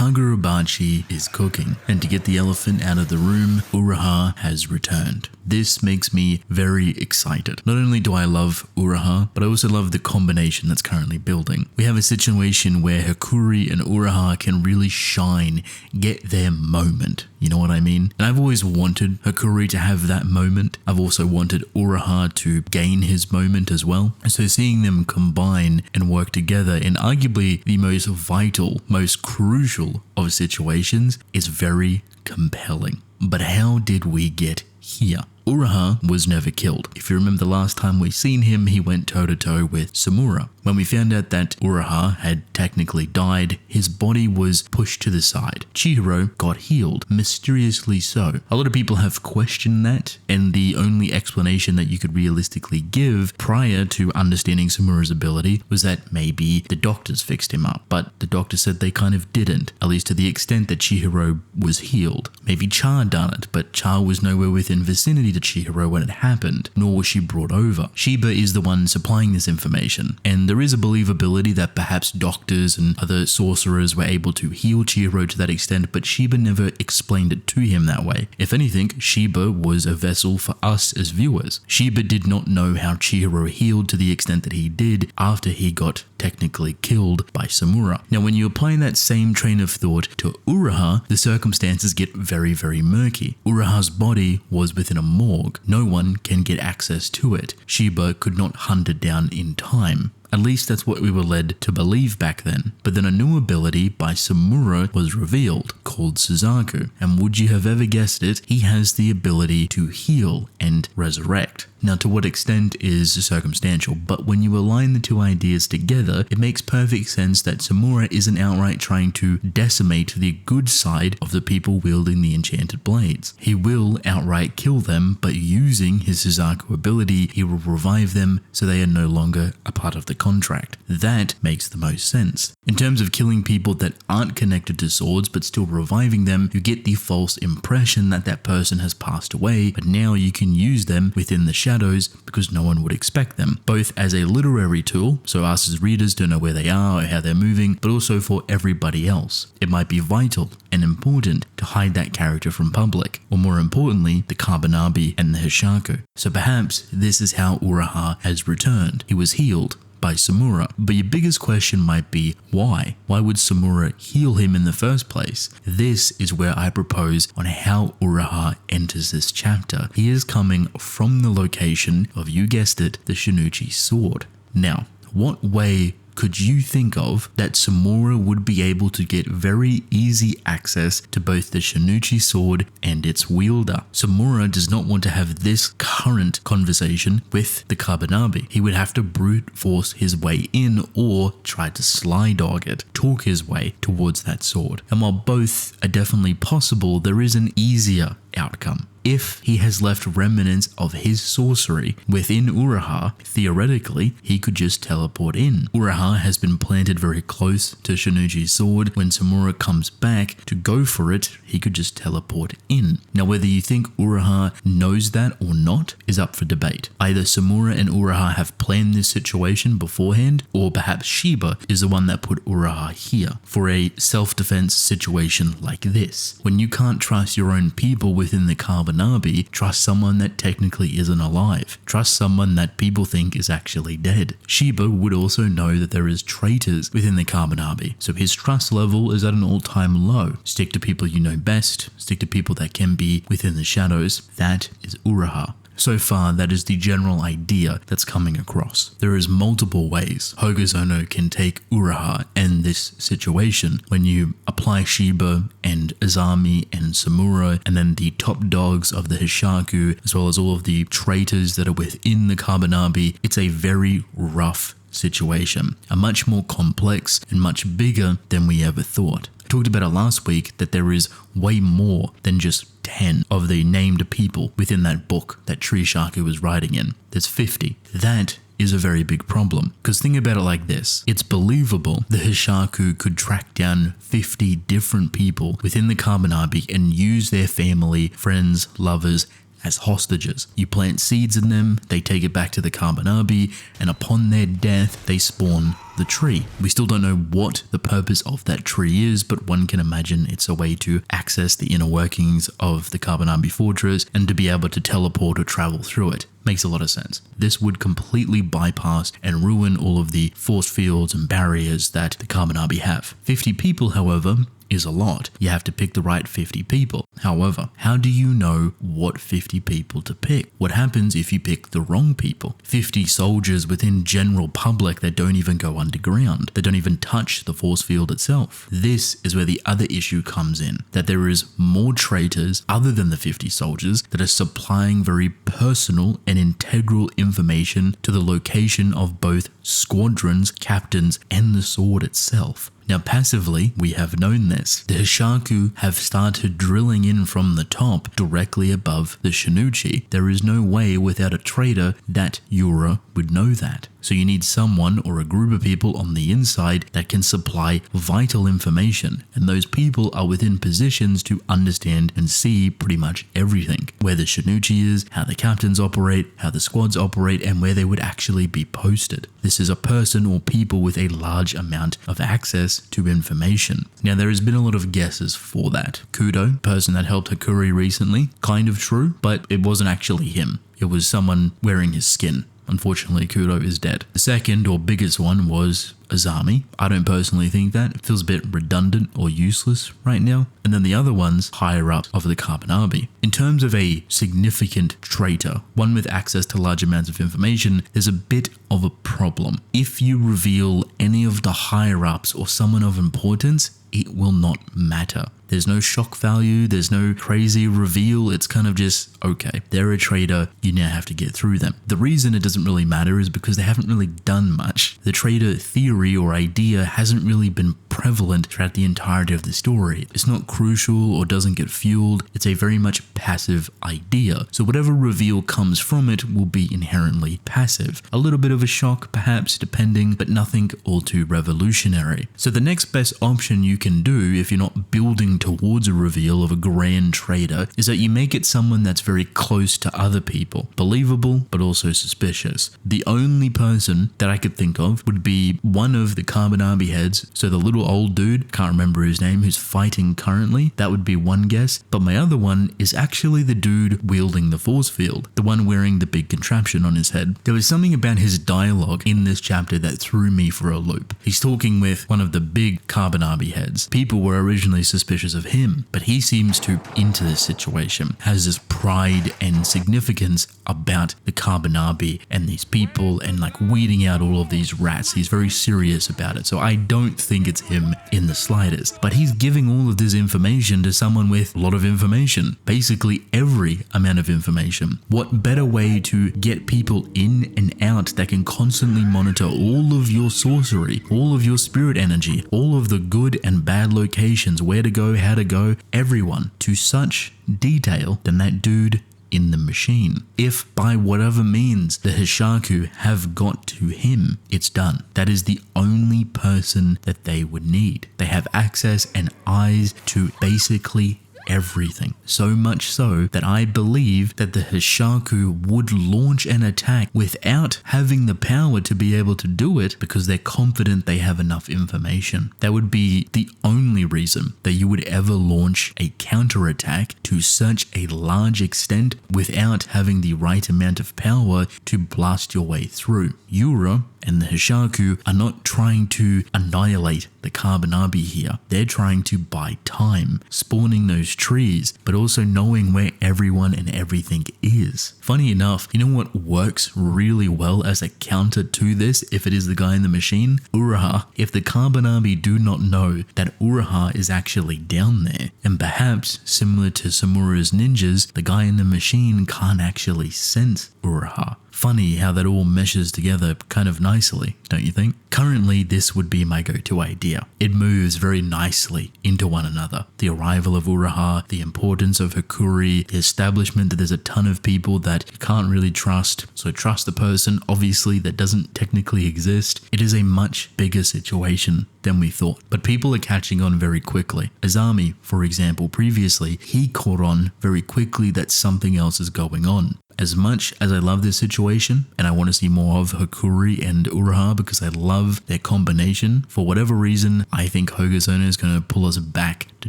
Kagurabachi is cooking, and to get the elephant out of the room, Uraha has returned. This makes me very excited. Not only do I love Uraha, but I also love the combination that's currently building. We have a situation where Hakuri and Uraha can really shine, get their moment. You know what I mean? And I've always wanted Hakuri to have that moment. I've also wanted Uraha to gain his moment as well. So seeing them combine and work together in arguably the most vital, most crucial of situations is very compelling. But how did we get here? Uraha was never killed. If you remember the last time we seen him, he went toe-to-toe with Samura. When we found out that Uraha had technically died, his body was pushed to the side. Chihiro got healed, mysteriously so. A lot of people have questioned that, and the only explanation that you could realistically give prior to understanding Samura's ability was that maybe the doctors fixed him up. But the doctor said they kind of didn't, at least to the extent that Chihiro was healed. Maybe Char done it, but Char was nowhere within vicinity to Chihiro when it happened, nor was she brought over. Shiba is the one supplying this information, and there is a believability that perhaps doctors and other sorcerers were able to heal Chihiro to that extent, but Shiba never explained it to him that way. If anything, Shiba was a vessel for us as viewers. Shiba did not know how Chihiro healed to the extent that he did after he got technically killed by Samura. Now, when you apply that same train of thought to Uraha, the circumstances get very, very murky. Uraha's body was within a morgue. No one can get access to it. Shiba could not hunt it down in time. At least that's what we were led to believe back then. But then a new ability by Samura was revealed, called Suzaku. And would you have ever guessed it, he has the ability to heal and resurrect. Now, to what extent is circumstantial, but when you align the two ideas together, it makes perfect sense that Samura isn't outright trying to decimate the good side of the people wielding the enchanted blades. He will outright kill them, but using his Suzaku ability, he will revive them so they are no longer a part of the contract. That makes the most sense. In terms of killing people that aren't connected to swords but still reviving them, you get the false impression that that person has passed away, but now you can use them within the shadows because no one would expect them, both as a literary tool, so us as readers don't know where they are or how they're moving, but also for everybody else. It might be vital and important to hide that character from public, or more importantly, the Kabanabi and the Hishaku. So perhaps this is how Uraha has returned. He was healed by Samura. But your biggest question might be, why? Why would Samura heal him in the first place? This is where I propose on how Uraha enters this chapter. He is coming from the location of, you guessed it, the Shinichi sword. Now, what way could you think of that Samura would be able to get very easy access to both the Shinichi sword and its wielder? Samura does not want to have this current conversation with the Kabanabi. He would have to brute force his way in or try to sly dog it, talk his way towards that sword. And while both are definitely possible, there is an easier outcome. If he has left remnants of his sorcery within Uraha, theoretically, he could just teleport in. Uraha has been planted very close to Shinichi's sword. When Samura comes back to go for it, he could just teleport in. Now, whether you think Uraha knows that or not is up for debate. Either Samura and Uraha have planned this situation beforehand, or perhaps Shiba is the one that put Uraha here for a self-defense situation like this. When you can't trust your own people within the Kabanabi, trust someone that technically isn't alive. Trust someone that people think is actually dead. Shiba would also know that there is traitors within the Kabanabi, so his trust level is at an all-time low. Stick to people you know best, stick to people that can be within the shadows. That is Uraha. So far, that is the general idea that's coming across. There is multiple ways Hogazono can take Uraha and this situation. When you apply Shiba and Azami and Samura, and then the top dogs of the Hishaku, as well as all of the traitors that are within the Kabanabi, it's a very rough situation. A much more complex and much bigger than we ever thought. I talked about it last week that there is way more than just 10 of the named people within that book that Trishaku was writing in. There's 50. That is a very big problem. Because think about it like this. It's believable the Hishaku could track down 50 different people within the Kabanabi and use their family, friends, lovers as hostages. You plant seeds in them, they take it back to the Carbonabi, and upon their death, they spawn the tree. We still don't know what the purpose of that tree is, but one can imagine it's a way to access the inner workings of the Carbonabi fortress and to be able to teleport or travel through it. Makes a lot of sense. This would completely bypass and ruin all of the force fields and barriers that the Carbonabi have. 50 people, however, is a lot. You have to pick the right 50 people. However, how do you know what 50 people to pick? What happens if you pick the wrong people? 50 soldiers within general public that don't even go underground, that don't even touch the force field itself. This is where the other issue comes in, that there is more traitors other than the 50 soldiers that are supplying very personal and integral information to the location of both squadrons, captains, and the sword itself. Now passively, we have known this. The Hishaku have started drilling in from the top directly above the Shinuchi. There is no way without a traitor that Yura would know that. So you need someone or a group of people on the inside that can supply vital information, and those people are within positions to understand and see pretty much everything. Where the Shinuchi is, how the captains operate, how the squads operate, and where they would actually be posted. This is a person or people with a large amount of access to information. Now there has been a lot of guesses for that. Kudo, person that helped Hakuri recently, kind of true, but it wasn't actually him. It was someone wearing his skin. Unfortunately, Kudo is dead. The second or biggest one was Azami. I don't personally think that. It feels a bit redundant or useless right now. And then the other one's higher up of the Carbonabi. In terms of a significant traitor, one with access to large amounts of information, there's a bit of a problem. If you reveal any of the higher ups or someone of importance, it will not matter. There's no shock value, there's no crazy reveal, it's kind of just, okay, they're a traitor, you now have to get through them. The reason it doesn't really matter is because they haven't really done much. The traitor theory or idea hasn't really been prevalent throughout the entirety of the story. It's not crucial or doesn't get fueled, it's a very much passive idea. So whatever reveal comes from it will be inherently passive. A little bit of a shock perhaps, depending, but nothing all too revolutionary. So the next best option you can do if you're not building towards a reveal of a grand traitor is that you make it someone that's very close to other people, believable but also suspicious. The only person that I could think of would be one of the Carbonabi heads, so the little old dude, can't remember his name, who's fighting currently. That would be one guess, but my other one is actually the dude wielding the force field, the one wearing the big contraption on his head. There was something about his dialogue in this chapter that threw me for a loop. He's talking with one of the big Carbonabi heads. People were originally suspicious of him, but he seems to into this situation, has this pride and significance about the Carbonabi and these people and like weeding out all of these rats. He's very serious about it. So I don't think it's him in the slightest, but he's giving all of this information to someone with a lot of information, basically every amount of information. What better way to get people in and out that can constantly monitor all of your sorcery, all of your spirit energy, all of the good and bad locations, where to go, how to go, everyone to such detail than that dude in the machine. If by whatever means the Hishaku have got to him, it's done. That is the only person that they would need. They have access and eyes to basically everything. So much so that I believe that the Hishaku would launch an attack without having the power to be able to do it because they're confident they have enough information. That would be the only reason that you would ever launch a counterattack to such a large extent without having the right amount of power to blast your way through. Yura and the Hishaku are not trying to annihilate the Carbonabi here. They're trying to buy time, spawning those trees, but also knowing where everyone and everything is. Funny enough, you know what works really well as a counter to this if it is the guy in the machine? Uraha. If the Carbonabi do not know that Uraha is actually down there, and perhaps similar to Samura's ninjas, the guy in the machine can't actually sense Uraha. Funny how that all meshes together kind of nicely. nicely, don't you think? Currently, this would be my go-to idea. It moves very nicely into one another. The arrival of Uraha, the importance of Hakuri, the establishment that there's a ton of people that you can't really trust, so trust the person, obviously, that doesn't technically exist. It is a much bigger situation than we thought, but people are catching on very quickly. Azami, for example, previously, he caught on very quickly that something else is going on. As much as I love this situation, and I want to see more of Hakuri and Uraha because I love their combination, for whatever reason, I think Hogazono is going to pull us back to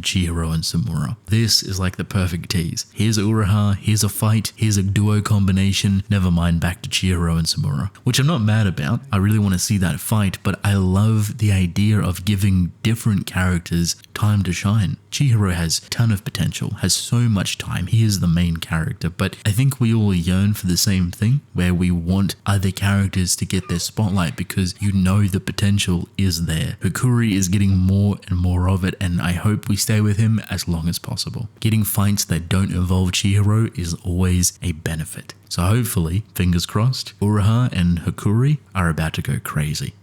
Chihiro and Samura. This is like the perfect tease. Here's Uraha, here's a fight, here's a duo combination, never mind back to Chihiro and Samura, which I'm not mad about. I really want to see that fight, but I love the idea of giving different characters time to shine. Chihiro has a ton of potential, has so much time. He is the main character, but I think we all yearn for the same thing, where we want other characters to get their spotlight because you know the potential is there. Hakuri is getting more and more of it, and I hope we stay with him as long as possible. Getting fights that don't involve Chihiro is always a benefit. So hopefully, fingers crossed, Uraha and Hakuri are about to go crazy.